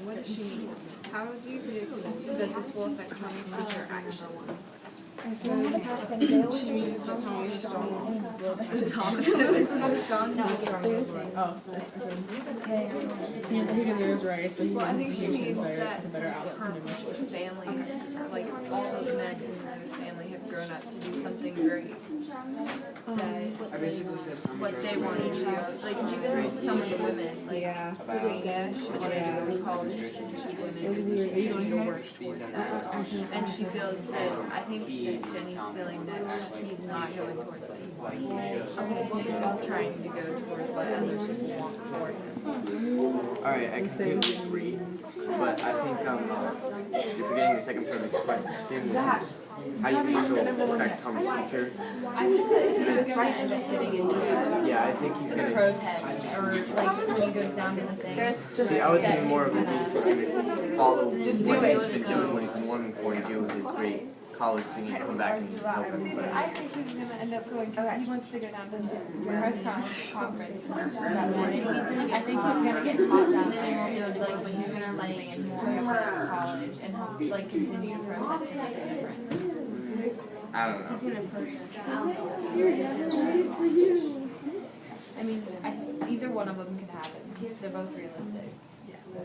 what does she mean? How do you predict that this will affect Tommy's future actions? As long as the past things, they always say that Tommy's strong. Thomas is strong. No, He's strong. Oh, okay. he deserves right, but he Well, I think she thinks means it's that it's a better since outcome her than what she family, like all of Meg and his family have grown up to do something great. That I basically said what they wanted to do, like some of the women, like she wanted to go to college, and she wanted to work towards that. And she feels that, I think that Jenny's feeling that he's not going towards what he wants. He's trying to go towards what others want for him. Alright, I completely agree. But I think you're forgetting the second part of the question, which is how do you think this will affect Tom's future? I think that he's going to end up getting into Yeah, I think he's gonna protest, or like when he goes down to the thing. see. I was thinking more of he's gonna follow what he's been doing, what he's been wanting for, and do his great college thing and come back and help him. But I think he's going to end up going because he wants to go down to the press conference that morning. I think he's going to get caught down there, like, but he's going to like more college and help, like, continue to protest and make a difference. I don't know. He's going to protest. I mean, either one of them can happen. They're both realistic. So.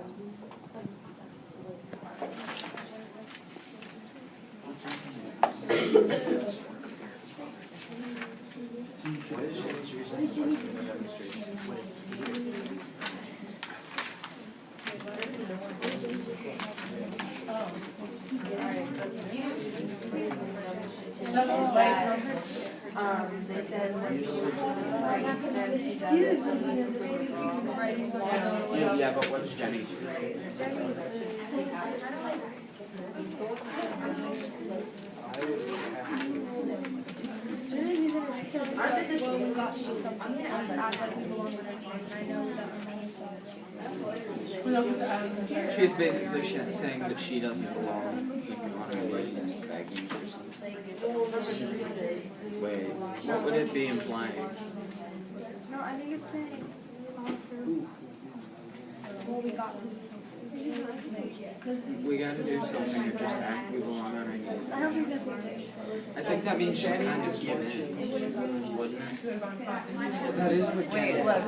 They said Yeah, but what's Jenny's? She's basically saying that she doesn't belong, like, on her way as begging or something. Wait, what would it be implying? No, I think it's saying well, we got to. We gotta do something or just act we belong on our knees. I don't think that's what it is. I think that means she's kind of given in, wouldn't it? That is what Wait, look,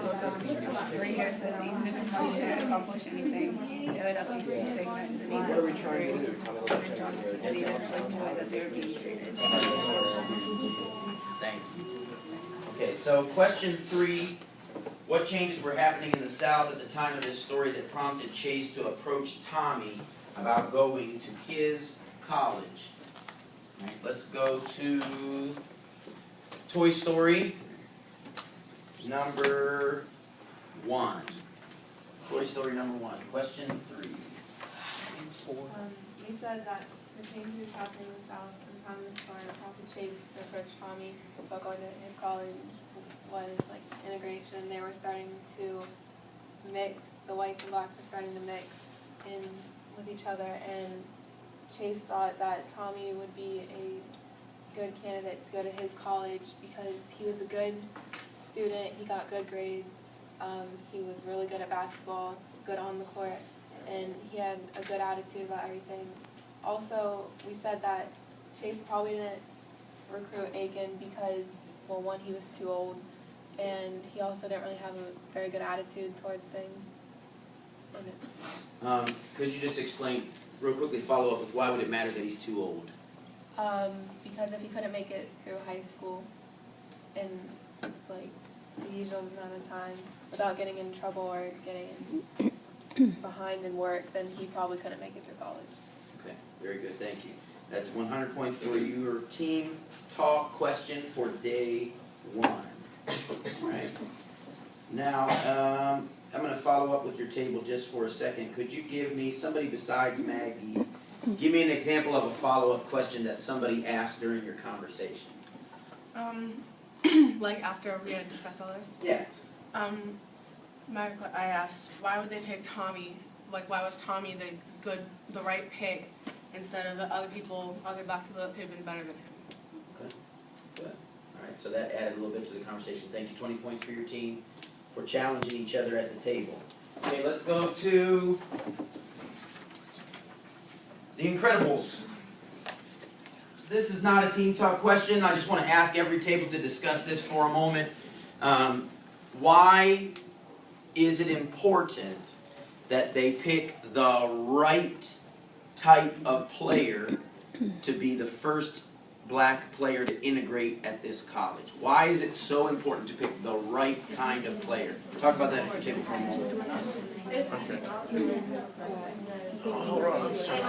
right here says even if Tommy didn't accomplish anything, it would at least be saying that the need was great. And Johnson said he didn't like the way that they were being treated. Thank you. Okay, so question 3. What changes were happening in the South at the time of this story that prompted Chase to approach Tommy about going to his college? All right, let's go to Toy Story number 1. Toy Story number 1, question 3. You said that the changes happening in the South at the time of the story prompted Chase to approach Tommy about going to his college was like integration. They were starting to mix, the whites and blacks were starting to mix in with each other, and Chase thought that Tommy would be a good candidate to go to his college because he was a good student, he got good grades, he was really good at basketball, good on the court, and he had a good attitude about everything. Also, we said that Chase probably didn't recruit Aiken because, well, one, he was too old, and he also didn't really have a very good attitude towards things. Could you just explain, real quickly follow up with why would it matter that he's too old? Because if he couldn't make it through high school in like the usual amount of time without getting in trouble or getting behind in work, then he probably couldn't make it through college. Okay, very good, thank you. That's 100 points for your team talk question for day 1. All right. Now, I'm going to follow up with your table just for a second. Could you give me, somebody besides Maggie, give me an example of a follow-up question that somebody asked during your conversation? Like after we had discussed all this? Yeah. I asked, why would they pick Tommy? Like, why was Tommy the right pick instead of the other black people that could have been better than him? Okay, good. All right, so that added a little bit to the conversation. Thank you. 20 points for your team for challenging each other at the table. Okay, let's go to The Incredibles. This is not a team talk question. I just want to ask every table to discuss this for a moment. Why is it important that they pick the right type of player to be the first black player to integrate at this college? Why is it so important to pick the right kind of player? Talk about that at your table for a moment. Hold on, I'm sorry.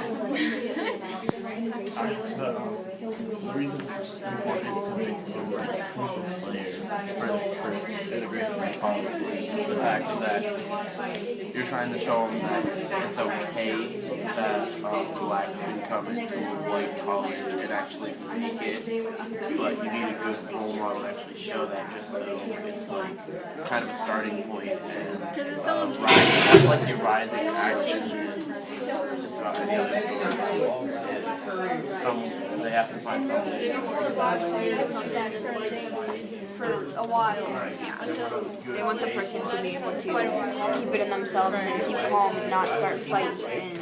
The reason it's important to pick the right player for integration in college is the fact that you're trying to show them that it's okay that blacks can come into a white college and actually make it, but you need a good role model to actually show that, just so it's like kind of a starting point and it's like you're rising action. Any other story they have to find something. For a while. They want the person to be able to keep it in themselves and keep calm and not start fights and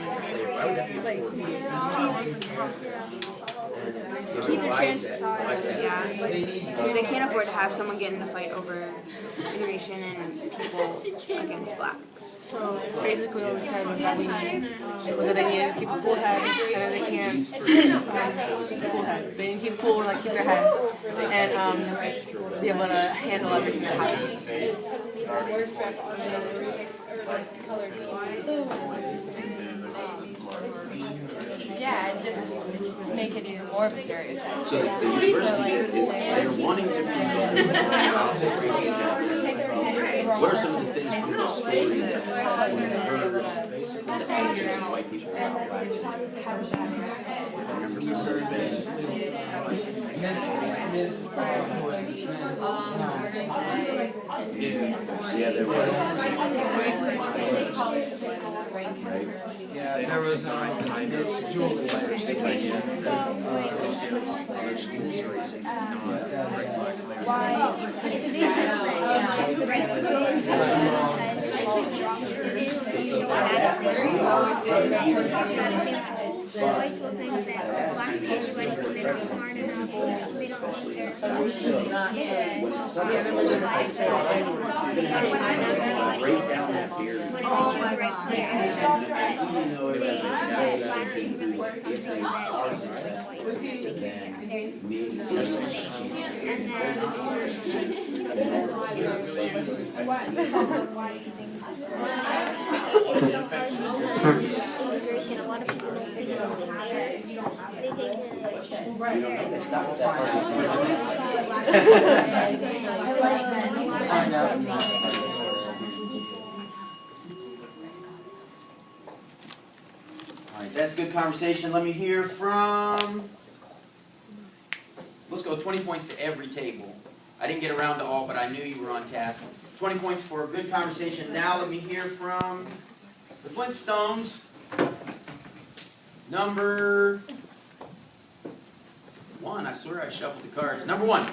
keep their chances high. Yeah, they can't afford to have someone get in a fight over integration and people against blacks. So basically what we said was that they needed to keep a cool head, and then they can't keep a cool head. They need to keep cool and like keep their head and be able to handle everything that happens. Yeah, and just make it even more of a stereotype. So the university is, they're wanting to promote what are some of the things from the story that we've heard that says white people are not blacks? Remember some of those things? Yeah, there was. Yeah, there was kindness. It's a big deal that they choose the right students because if they choose the wrong students, they show bad examples. And then choose bad examples. Whites will think that blacks can't do anything, they're not smart enough, they don't deserve to socialize. But when I'm asked anybody, what if they choose the right player, it shows that blacks can really do something that whites can't. Their socialization. And integration, a lot of people don't think it's really hard. They think All right, that's good conversation. Let me hear from, let's go 20 points to every table. I didn't get around to all, but I knew you were on task. 20 points for a good conversation. Now let me hear from the Flintstones. Number 1. I swear I shuffled the cards. Number 1.